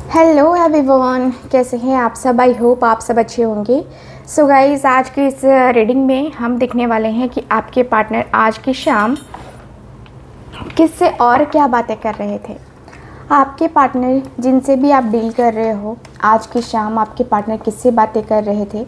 Hello everyone, कैसे हैं आप सब। आई होप आप सब अच्छे होंगे। सो गाइस, आज की इस रीडिंग में हम देखने वाले हैं कि आपके पार्टनर आज की शाम किससे और क्या बातें कर रहे थे। आपके पार्टनर जिनसे भी आप डील कर रहे हो, आज की शाम आपके पार्टनर किससे बातें कर रहे थे,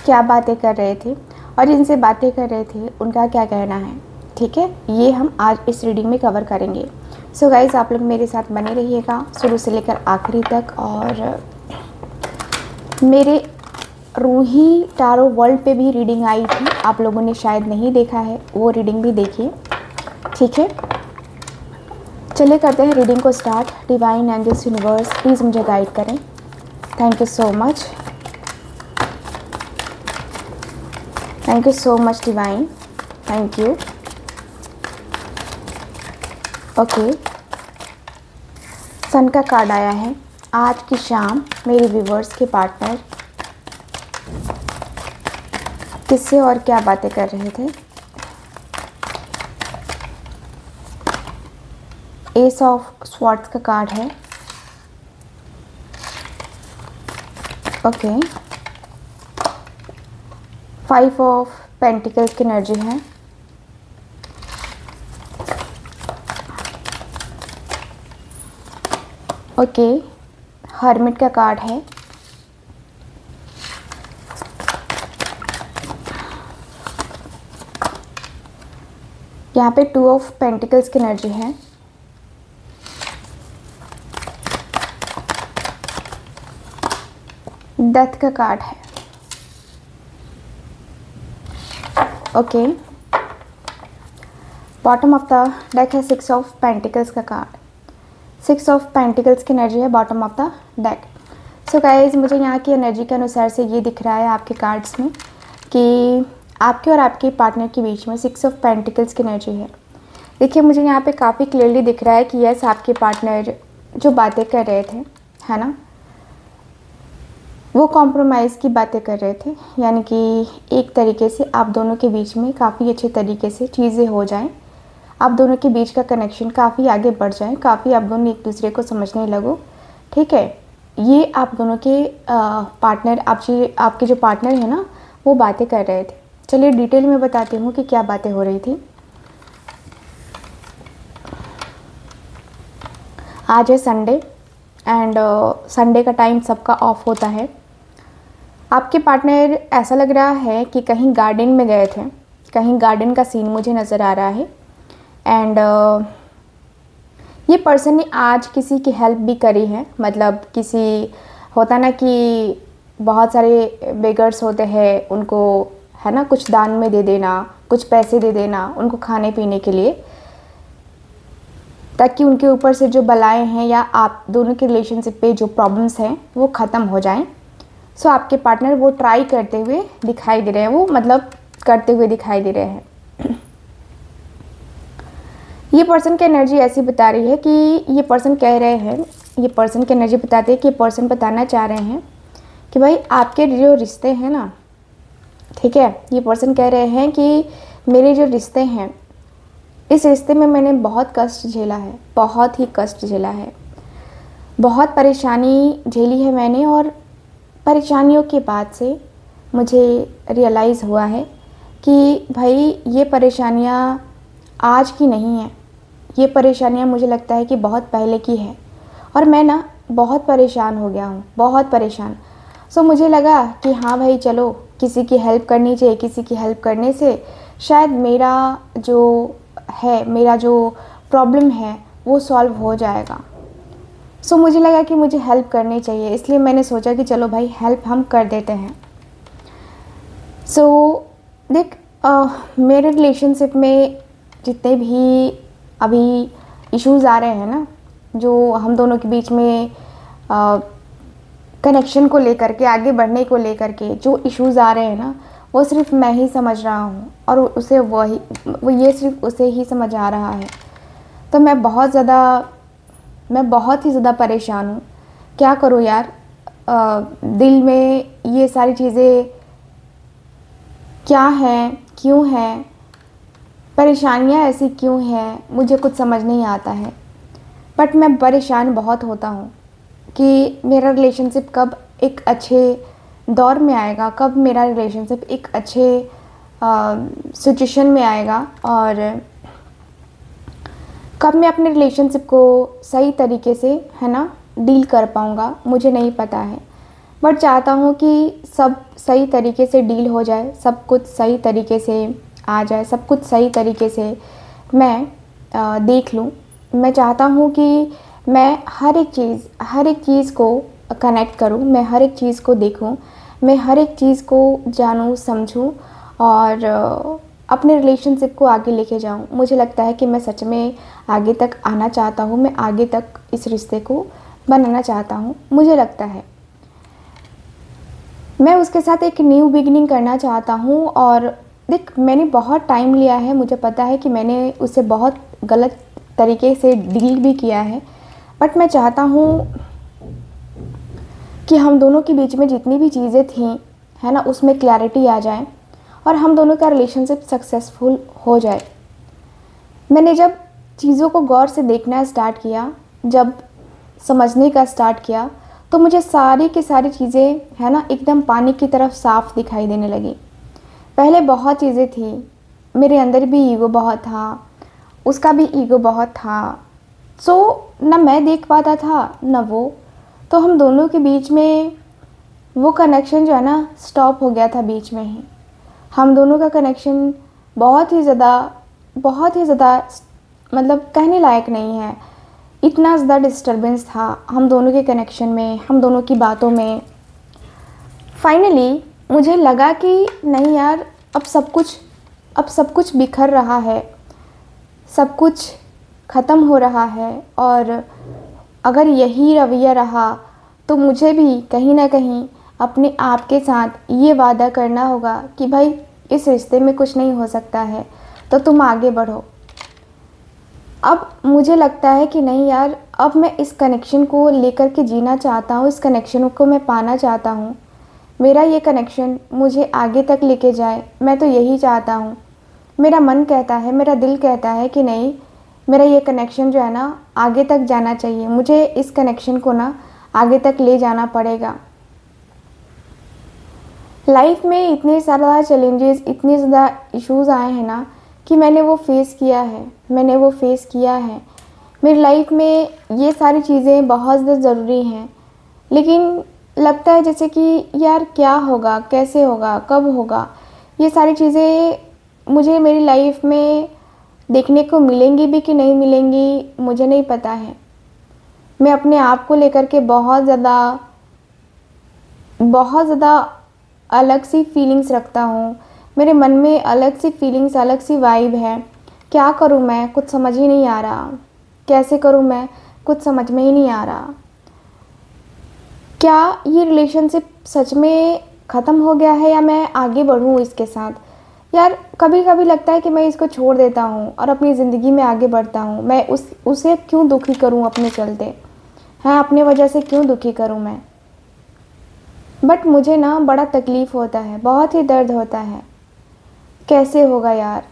क्या बातें कर रहे थे और जिनसे बातें कर रहे थे उनका क्या कहना है। ठीक है, ये हम आज इस रीडिंग में कवर करेंगे। सो गाइज़, आप लोग मेरे साथ बने रहिएगा शुरू से लेकर आखिरी तक। और मेरे रूही टारो वर्ल्ड पे भी रीडिंग आई थी, आप लोगों ने शायद नहीं देखा है, वो रीडिंग भी देखिए। ठीक है, चलिए करते हैं रीडिंग को start. Divine angels, universe, please मुझे गाइड करें। Thank you so much, thank you so much divine, thank you. Okay, sun का कार्ड आया है। आज की शाम मेरे व्यूवर्स के पार्टनर किससे और क्या बातें कर रहे थे। एस ऑफ स्वॉर्ड्स का कार्ड है। ओके, फाइव ऑफ पेंटिकल्स की एनर्जी है। ओके, हर्मिट का कार्ड है। यहाँ पे टू ऑफ पेंटिकल्स की एनर्जी है। डेथ का कार्ड है। Okay, bottom of the deck है सिक्स ऑफ पेंटिकल्स का कार्ड। सिक्स ऑफ पेंटिकल्स की एनर्जी है bottom of the deck. So guys, मुझे यहाँ की एनर्जी के अनुसार से ये दिख रहा है आपके कार्ड्स में कि आपके और आपके पार्टनर के बीच में सिक्स ऑफ पेंटिकल्स की एनर्जी है। देखिए, मुझे यहाँ पे काफ़ी क्लियरली दिख रहा है कि यस, आपके पार्टनर जो बातें कर रहे थे, है ना, वो कॉम्प्रोमाइज़ की बातें कर रहे थे। यानी कि एक तरीके से आप दोनों के बीच में काफ़ी अच्छे तरीके से चीज़ें हो जाएं, आप दोनों के बीच का कनेक्शन काफ़ी आगे बढ़ जाए, काफ़ी आप दोनों एक दूसरे को समझने लगो। ठीक है, ये आप दोनों के पार्टनर, आपके जो पार्टनर है ना, वो बातें कर रहे थे। चलिए डिटेल में बताती हूँ कि क्या बातें हो रही थी। आज है संडे एंड संडे का टाइम सबका ऑफ होता है। आपके पार्टनर, ऐसा लग रहा है कि कहीं गार्डन में गए थे, कहीं गार्डन का सीन मुझे नज़र आ रहा है। एंड ये पर्सन ने आज किसी की हेल्प भी करी है। मतलब किसी, होता ना कि बहुत सारे बेगर्स होते हैं, उनको, है ना, कुछ दान में दे देना, कुछ पैसे दे देना उनको खाने पीने के लिए, ताकि उनके ऊपर से जो बलाएं हैं या आप दोनों के रिलेशनशिप पे जो प्रॉब्लम्स हैं वो ख़त्म हो जाएं। सो आपके पार्टनर वो ट्राई करते हुए दिखाई दे रहे हैं, वो मतलब करते हुए दिखाई दे रहे हैं। ये पर्सन की एनर्जी ऐसी बता रही है कि ये पर्सन कह रहे हैं, ये पर्सन की एनर्जी बताती है कि ये पर्सन बताना चाह रहे हैं कि भाई आपके जो रिश्ते हैं ना, ठीक है, ये पर्सन कह रहे हैं कि मेरे जो रिश्ते हैं, इस रिश्ते में मैंने बहुत कष्ट झेला है, बहुत ही कष्ट झेला है, बहुत परेशानी झेली है मैंने। और परेशानियों के बाद से मुझे रियलाइज़ हुआ है कि भाई ये परेशानियाँ आज की नहीं हैं, ये परेशानियाँ मुझे लगता है कि बहुत पहले की है। और मैं ना बहुत परेशान हो गया हूँ, बहुत परेशान। सो मुझे लगा कि हाँ भाई, चलो किसी की हेल्प करनी चाहिए। किसी की हेल्प करने से शायद मेरा जो है, मेरा जो प्रॉब्लम है वो सॉल्व हो जाएगा। सो मुझे लगा कि मुझे हेल्प करनी चाहिए, इसलिए मैंने सोचा कि चलो भाई हेल्प हम कर देते हैं। सो देख, मेरे रिलेशनशिप में जितने भी अभी इश्यूज़ आ रहे हैं ना, जो हम दोनों के बीच में कनेक्शन को लेकर के, आगे बढ़ने को लेकर के जो इश्यूज़ आ रहे हैं ना, वो सिर्फ मैं ही समझ रहा हूँ और उसे ये सिर्फ उसे ही समझ आ रहा है। तो मैं बहुत ही ज़्यादा परेशान हूँ। क्या करूँ यार, दिल में ये सारी चीज़ें क्या हैं, क्यों हैं, परेशानियाँ ऐसी क्यों हैं, मुझे कुछ समझ नहीं आता है। बट मैं परेशान बहुत होता हूँ। कि मेरा रिलेशनशिप कब एक अच्छे दौर में आएगा, कब मेरा रिलेशनशिप एक अच्छे सिचुएशन में आएगा, और कब मैं अपने रिलेशनशिप को सही तरीके से, है ना, डील कर पाऊँगा, मुझे नहीं पता है। बट चाहता हूँ कि सब सही तरीके से डील हो जाए, सब कुछ सही तरीके से आ जाए, सब कुछ सही तरीके से मैं देख लूँ। मैं चाहता हूँ कि मैं हर एक चीज़ को कनेक्ट करूँ, मैं हर एक चीज़ को देखूँ, मैं हर एक चीज़ को जानूँ समझूँ, और अपने रिलेशनशिप को आगे लेके जाऊँ। मुझे लगता है कि मैं सच में आगे तक आना चाहता हूँ, मैं आगे तक इस रिश्ते को बनाना चाहता हूँ। मुझे लगता है मैं उसके साथ एक न्यू बिगिनिंग करना चाहता हूँ। और देख, मैंने बहुत टाइम लिया है, मुझे पता है कि मैंने उसे बहुत गलत तरीके से डील भी किया है, बट मैं चाहता हूँ कि हम दोनों के बीच में जितनी भी चीज़ें थी, है ना, उसमें क्लैरिटी आ जाए और हम दोनों का रिलेशनशिप सक्सेसफुल हो जाए। मैंने जब चीज़ों को गौर से देखना स्टार्ट किया, जब समझने का स्टार्ट किया, तो मुझे सारी की सारी चीज़ें, है ना, एकदम पानी की तरफ साफ दिखाई देने लगी। पहले बहुत चीज़ें थी, मेरे अंदर भी ईगो बहुत था, उसका भी ईगो बहुत था। सो ना मैं देख पाता था ना वो, तो हम दोनों के बीच में वो कनेक्शन जो है ना स्टॉप हो गया था बीच में ही। हम दोनों का कनेक्शन बहुत ही ज़्यादा मतलब कहने लायक नहीं है। इतना ज़्यादा डिस्टर्बेंस था हम दोनों के कनेक्शन में, हम दोनों की बातों में। फाइनली मुझे लगा कि नहीं यार, अब सब कुछ बिखर रहा है, सब कुछ ख़त्म हो रहा है, और अगर यही रवैया रहा तो मुझे भी कहीं ना कहीं अपने आप के साथ ये वादा करना होगा कि भाई इस रिश्ते में कुछ नहीं हो सकता है, तो तुम आगे बढ़ो। अब मुझे लगता है कि नहीं यार, अब मैं इस कनेक्शन को लेकर के जीना चाहता हूँ, इस कनेक्शन को मैं पाना चाहता हूँ। मेरा ये कनेक्शन मुझे आगे तक लेके जाए, मैं तो यही चाहता हूँ। मेरा मन कहता है, मेरा दिल कहता है कि नहीं, मेरा ये कनेक्शन जो है ना आगे तक जाना चाहिए, मुझे इस कनेक्शन को ना आगे तक ले जाना पड़ेगा। लाइफ में इतने सारा चैलेंजेस, इतने ज़्यादा इश्यूज़ आए हैं ना कि मैंने वो फेस किया है। मेरी लाइफ में ये सारी चीज़ें बहुत ज़्यादा ज़रूरी हैं, लेकिन लगता है जैसे कि यार क्या होगा, कैसे होगा, कब होगा, ये सारी चीज़ें मुझे मेरी लाइफ में देखने को मिलेंगी भी कि नहीं मिलेंगी, मुझे नहीं पता है। मैं अपने आप को लेकर के बहुत ज़्यादा अलग सी फीलिंग्स रखता हूँ। मेरे मन में अलग सी फीलिंग्स, अलग सी वाइब है। क्या करूँ मैं, कुछ समझ ही नहीं आ रहा। कैसे करूँ मैं, कुछ समझ में ही नहीं आ रहा। क्या ये रिलेशनशिप सच में ख़त्म हो गया है या मैं आगे बढ़ूँ इसके साथ। यार कभी कभी लगता है कि मैं इसको छोड़ देता हूँ और अपनी ज़िंदगी में आगे बढ़ता हूँ। मैं उसे क्यों दुखी करूँ अपने चलते, हाँ, अपने वजह से क्यों दुखी करूँ मैं। बट मुझे ना बड़ा तकलीफ़ होता है, बहुत ही दर्द होता है। कैसे होगा यार,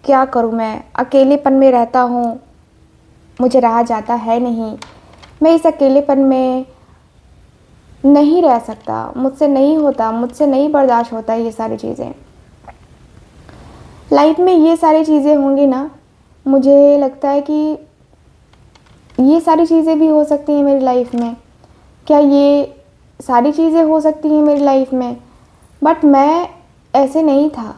क्या करूँ मैं, अकेलेपन में रहता हूँ, मुझे रहा जाता है नहीं। मैं इस अकेलेपन में नहीं रह सकता, मुझसे नहीं होता, मुझसे नहीं बर्दाश्त होता ये सारी चीज़ें। लाइफ में ये सारी चीज़ें होंगी ना, मुझे लगता है कि ये सारी चीज़ें भी हो सकती हैं मेरी लाइफ में। क्या ये सारी चीज़ें हो सकती हैं मेरी लाइफ में। बट मैं ऐसे नहीं था,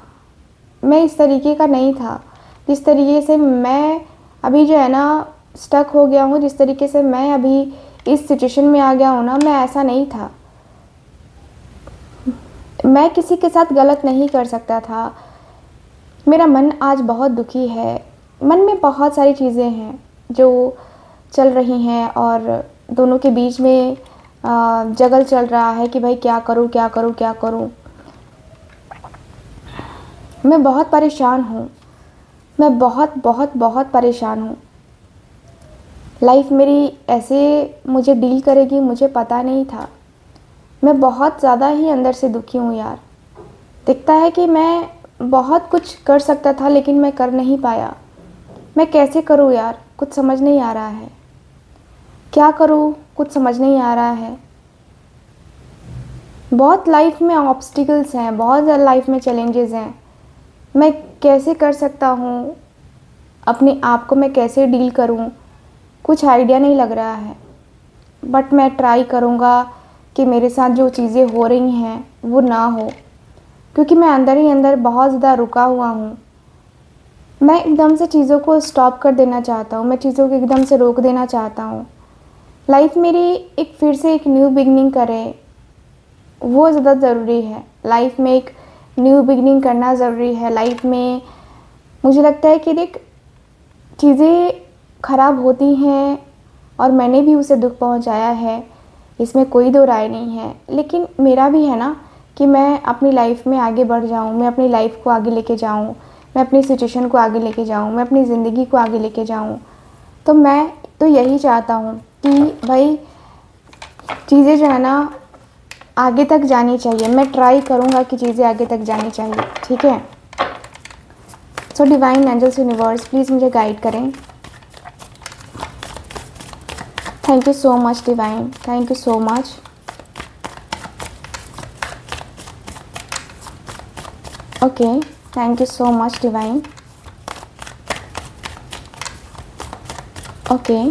मैं इस तरीके का नहीं था। जिस तरीके से मैं अभी जो है ना स्टक हो गया हूँ, जिस तरीके से मैं अभी इस सिचुएशन में आ गया हूँ ना, मैं ऐसा नहीं था। मैं किसी के साथ गलत नहीं कर सकता था। मेरा मन आज बहुत दुखी है, मन में बहुत सारी चीज़ें हैं जो चल रही हैं, और दोनों के बीच में जगल चल रहा है कि भाई क्या करूँ, क्या करूँ, क्या करूँ। मैं बहुत परेशान हूँ, मैं बहुत बहुत बहुत परेशान हूँ। लाइफ मेरी ऐसे मुझे डील करेगी मुझे पता नहीं था। मैं बहुत ज़्यादा ही अंदर से दुखी हूँ यार। दिखता है कि मैं बहुत कुछ कर सकता था लेकिन मैं कर नहीं पाया। मैं कैसे करूँ यार, कुछ समझ नहीं आ रहा है। क्या करूँ, कुछ समझ नहीं आ रहा है। बहुत लाइफ में ऑब्स्टिकल्स हैं, बहुत ज़्यादा लाइफ में चैलेंजेस हैं। मैं कैसे कर सकता हूँ, अपने आप को मैं कैसे डील करूँ, कुछ आइडिया नहीं लग रहा है। बट मैं ट्राई करूँगा कि मेरे साथ जो चीज़ें हो रही हैं वो ना हो, क्योंकि मैं अंदर ही अंदर बहुत ज़्यादा रुका हुआ हूँ। मैं एकदम से चीज़ों को स्टॉप कर देना चाहता हूँ, मैं चीज़ों को एकदम से रोक देना चाहता हूँ। लाइफ मेरी एक फिर से एक न्यू बिगनिंग करे, वो ज़्यादा ज़रूरी है। लाइफ में एक न्यू बिगनिंग करना ज़रूरी है। लाइफ में मुझे लगता है कि देख, चीज़ें ख़राब होती हैं और मैंने भी उसे दुख पहुंचाया है, इसमें कोई दो राय नहीं है। लेकिन मेरा भी है ना कि मैं अपनी लाइफ में आगे बढ़ जाऊं, मैं अपनी लाइफ को आगे लेके जाऊं, मैं अपनी सिचुएशन को आगे लेके जाऊं, मैं अपनी ज़िंदगी को आगे लेके जाऊं। तो मैं तो यही चाहता हूं कि भाई चीज़ें जो है ना आगे तक जानी चाहिए। मैं ट्राई करूँगा कि चीज़ें आगे तक जानी चाहिए, ठीक है। So divine angels universe please मुझे गाइड करें। Thank you so much divine, thank you so much. Okay, thank you so much divine. Okay,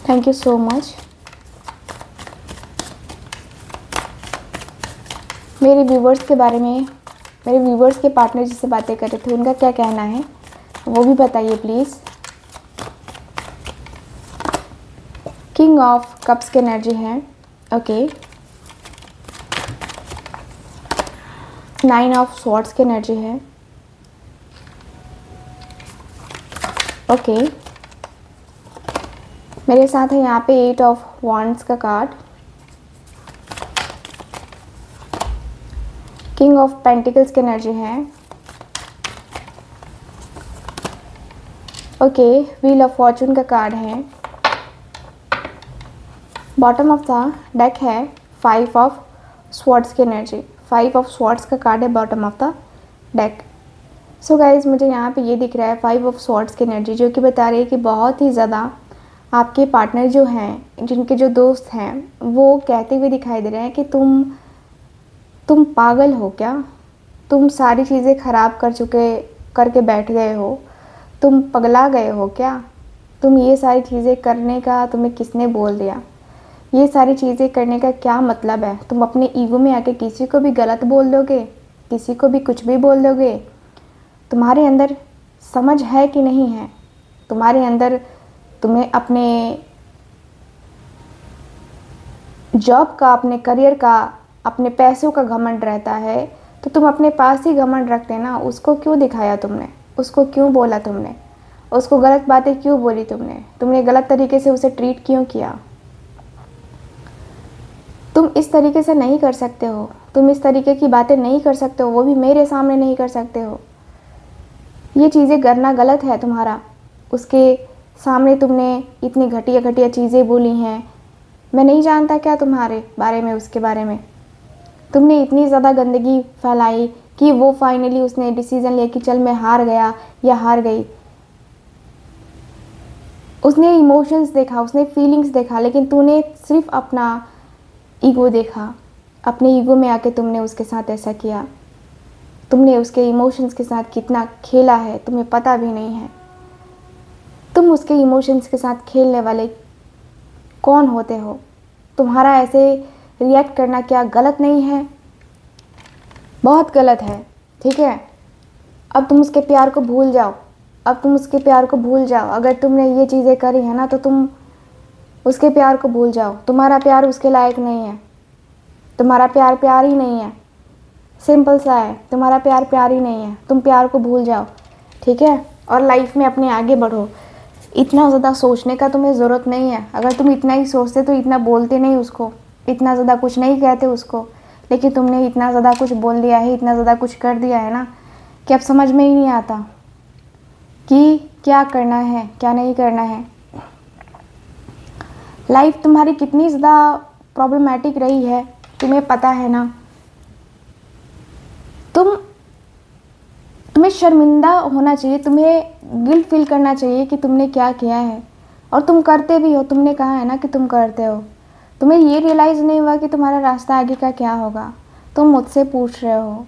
thank you so much. मेरे व्यूवर्स के बारे में, मेरे व्यूवर्स के पार्टनर जिससे बातें कर रहे थे, उनका क्या कहना है वो भी बताइए प्लीज़। किंग ऑफ कप्स की एनर्जी है। ओके, 9 ऑफ स्वॉर्ड्स की एनर्जी है। ओके, मेरे साथ है यहाँ पे 8 ऑफ वॉन्ड्स का कार्ड। किंग ऑफ पेंटिकल्स की एनर्जी है। ओके, व्हील ऑफ फॉर्चून का कार्ड है। बॉटम ऑफ द डेक है 5 ऑफ स्वॉर्ड्स की एनर्जी। 5 ऑफ स्वॉर्ड्स का कार्ड है bottom of the deck. So guys, मुझे यहाँ पे ये दिख रहा है 5 ऑफ स्वॉर्ड्स की एनर्जी, जो कि बता रही है कि बहुत ही ज़्यादा आपके पार्टनर जो हैं, जिनके जो दोस्त हैं, वो कहते हुए दिखाई दे रहे हैं कि तुम पागल हो क्या, तुम सारी चीज़ें ख़राब करके बैठ गए हो, तुम पगला गए हो क्या, तुम ये सारी चीज़ें करने का तुम्हें किसने बोल दिया, ये सारी चीज़ें करने का क्या मतलब है, तुम अपने ईगो में आके किसी को भी गलत बोल दोगे, किसी को भी कुछ भी बोल दोगे। तुम्हारे अंदर समझ है कि नहीं है? तुम्हारे अंदर तुम्हें अपने जॉब का, अपने करियर का, अपने पैसों का घमंड रहता है, तो तुम अपने पास ही घमंड रखते ना। उसको क्यों दिखाया तुमने, उसको क्यों बोला तुमने, उसको गलत बातें क्यों बोली तुमने गलत तरीके से उसे ट्रीट क्यों किया? तुम इस तरीके से नहीं कर सकते हो, तुम इस तरीके की बातें नहीं कर सकते हो, वो भी मेरे सामने नहीं कर सकते हो। ये चीज़ें करना गलत है तुम्हारा। उसके सामने तुमने इतनी घटिया घटिया चीज़ें बोली हैं। मैं नहीं जानता क्या तुम्हारे बारे में, उसके बारे में तुमने इतनी ज़्यादा गंदगी फैलाई कि वो फाइनली उसने डिसीज़न लिया कि चल मैं हार गया या हार गई। उसने इमोशंस देखा, उसने फीलिंग्स देखा, लेकिन तूने सिर्फ अपना ईगो देखा। अपने ईगो में आके तुमने उसके साथ ऐसा किया। तुमने उसके इमोशंस के साथ कितना खेला है तुम्हें पता भी नहीं है। तुम उसके इमोशंस के साथ खेलने वाले कौन होते हो? तुम्हारा ऐसे रिएक्ट करना क्या गलत नहीं है? बहुत गलत है, ठीक है। अब तुम उसके प्यार को भूल जाओ, अब तुम उसके प्यार को भूल जाओ। अगर तुमने ये चीज़ें करी है ना, तो तुम उसके प्यार को भूल जाओ। तुम्हारा प्यार उसके लायक नहीं है, तुम्हारा प्यार प्यार ही नहीं है। सिंपल सा है, तुम्हारा प्यार प्यार ही नहीं है। तुम प्यार को भूल जाओ, ठीक है, और लाइफ में अपने आगे बढ़ो। इतना ज़्यादा सोचने का तुम्हें ज़रूरत नहीं है। अगर तुम इतना ही सोचते तो इतना बोलते नहीं उसको, इतना ज़्यादा कुछ नहीं कहते उसको। लेकिन तुमने इतना ज़्यादा कुछ बोल दिया है, इतना ज़्यादा कुछ कर दिया है ना, कि अब समझ में ही नहीं आता कि क्या करना है क्या नहीं करना है। लाइफ तुम्हारी कितनी ज़्यादा प्रॉब्लमेटिक रही है तुम्हें पता है ना। तुम्हें शर्मिंदा होना चाहिए, तुम्हें गिल्ट फील करना चाहिए कि तुमने क्या किया है, और तुम करते भी हो। तुमने कहा है ना कि तुम करते हो। तुम्हें ये रियलाइज़ नहीं हुआ कि तुम्हारा रास्ता आगे का क्या होगा। तुम मुझसे पूछ रहे हो,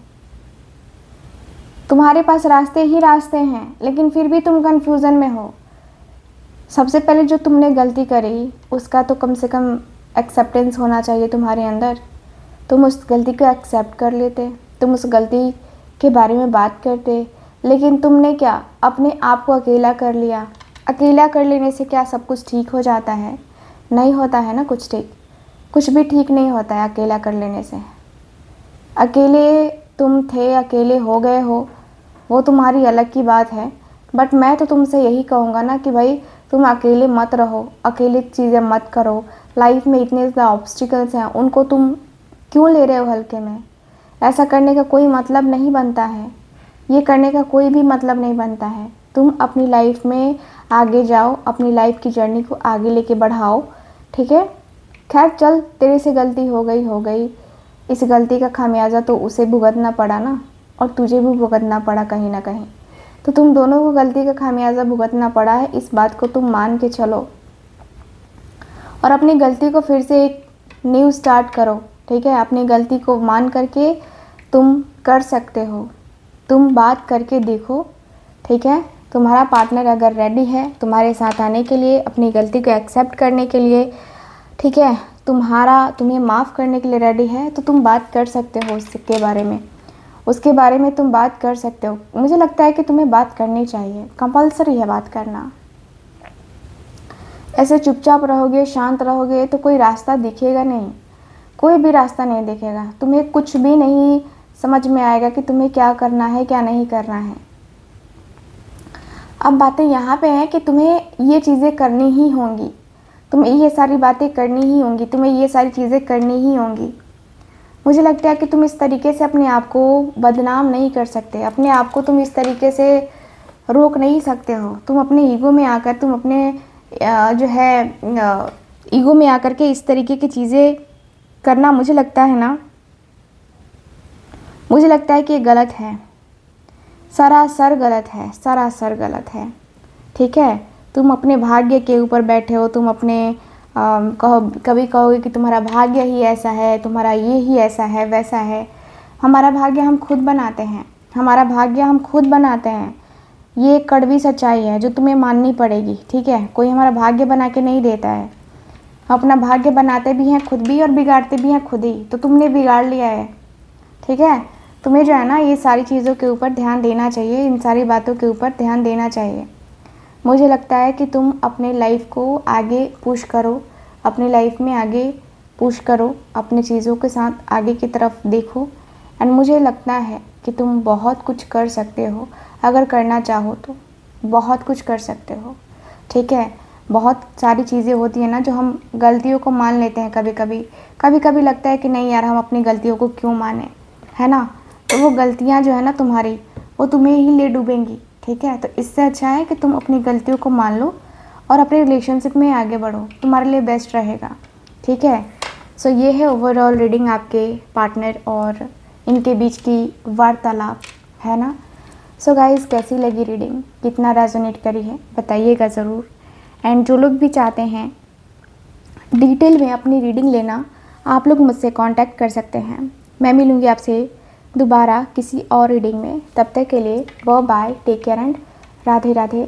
तुम्हारे पास रास्ते ही रास्ते हैं, लेकिन फिर भी तुम कन्फ्यूज़न में हो। सबसे पहले जो तुमने गलती करी उसका तो कम से कम एक्सेप्टेंस होना चाहिए तुम्हारे अंदर। तुम उस गलती को एक्सेप्ट कर लेते, तुम उस गलती के बारे में बात करते, लेकिन तुमने क्या, अपने आप को अकेला कर लिया। अकेला कर लेने से क्या सब कुछ ठीक हो जाता है? नहीं होता है ना कुछ ठीक, कुछ भी ठीक नहीं होता है अकेला कर लेने से। अकेले तुम थे, अकेले हो गए हो, वो तुम्हारी अलग की बात है, बट मैं तो तुमसे यही कहूँगा ना कि भाई तुम अकेले मत रहो, अकेले चीज़ें मत करो। लाइफ में इतने ज़्यादा ऑब्स्टिकल्स हैं, उनको तुम क्यों ले रहे हो हल्के में? ऐसा करने का कोई मतलब नहीं बनता है, ये करने का कोई भी मतलब नहीं बनता है। तुम अपनी लाइफ में आगे जाओ, अपनी लाइफ की जर्नी को आगे लेके बढ़ाओ, ठीक है। खैर चल, तेरे से गलती हो गई, इस गलती का खामियाजा तो उसे भुगतना पड़ा ना, और तुझे भी भुगतना पड़ा कहीं ना कहीं। तो तुम दोनों को गलती का खामियाजा भुगतना पड़ा है, इस बात को तुम मान के चलो और अपनी गलती को फिर से एक न्यू स्टार्ट करो, ठीक है। अपनी गलती को मान करके तुम कर सकते हो, तुम बात करके देखो, ठीक है। तुम्हारा पार्टनर अगर रेडी है तुम्हारे साथ आने के लिए, अपनी गलती को एक्सेप्ट करने के लिए, ठीक है, तुम्हें माफ़ करने के लिए रेडी है, तो तुम बात कर सकते हो उसके बारे में तुम बात कर सकते हो। मुझे लगता है कि तुम्हें बात करनी चाहिए, कंपल्सरी है बात करना। ऐसे चुपचाप रहोगे, शांत रहोगे तो कोई रास्ता दिखेगा नहीं, कोई भी रास्ता नहीं दिखेगा। तुम्हें कुछ भी नहीं समझ में आएगा कि तुम्हें क्या करना है, क्या नहीं करना है। अब बातें यहाँ पे हैं कि तुम्हें ये चीज़ें करनी ही होंगी, तुम्हें ये सारी बातें करनी ही होंगी, तुम्हें ये सारी चीज़ें करनी ही होंगी। मुझे लगता है कि तुम इस तरीके से अपने आप को बदनाम नहीं कर सकते, अपने आप को तुम इस तरीके से रोक नहीं सकते हो। तुम अपने ईगो में आकर, तुम अपने जो है ईगो में आकर के इस तरीके की चीज़ें करना, मुझे लगता है ना, मुझे लगता है कि ये गलत है, सरासर गलत है, सरासर गलत है, ठीक है। तुम अपने भाग्य के ऊपर बैठे हो, तुम अपने कभी कहोगे कि तुम्हारा भाग्य ही ऐसा है, तुम्हारा ये ही ऐसा है, वैसा है। हमारा भाग्य हम खुद बनाते हैं, हमारा भाग्य हम खुद बनाते हैं। ये एक कड़वी सच्चाई है जो तुम्हें माननी पड़ेगी, ठीक है। कोई हमारा भाग्य बना के नहीं देता है, हम अपना भाग्य बनाते भी हैं खुद भी और बिगाड़ते भी हैं खुद ही। तो तुमने बिगाड़ लिया है, ठीक है। तुम्हें जो है ना ये सारी चीज़ों के ऊपर ध्यान देना चाहिए, इन सारी बातों के ऊपर ध्यान देना चाहिए। मुझे लगता है कि तुम अपने लाइफ को आगे पुश करो, अपनी लाइफ में आगे पुश करो, अपनी चीज़ों के साथ आगे की तरफ देखो। एंड मुझे लगता है कि तुम बहुत कुछ कर सकते हो, अगर करना चाहो तो बहुत कुछ कर सकते हो, ठीक है। बहुत सारी चीज़ें होती हैं ना जो हम गलतियों को मान लेते हैं, कभी कभी लगता है कि नहीं यार हम अपनी गलतियों को क्यों माने, है ना। तो वो गलतियाँ जो है ना तुम्हारी, वो तुम्हें ही ले डूबेंगी, ठीक है। तो इससे अच्छा है कि तुम अपनी गलतियों को मान लो और अपने रिलेशनशिप में आगे बढ़ो, तुम्हारे लिए बेस्ट रहेगा, ठीक है। सो ये है ओवरऑल रीडिंग आपके पार्टनर और इनके बीच की वार्तालाप, है ना। सो गाइस, कैसी लगी रीडिंग, कितना रेजोनेट करी है बताइएगा ज़रूर। एंड जो लोग भी चाहते हैं डिटेल में अपनी रीडिंग लेना, आप लोग मुझसे कांटेक्ट कर सकते हैं। मैं मिलूँगी आपसे दोबारा किसी और रीडिंग में, तब तक के लिए bye, take care and Radhe Radhe.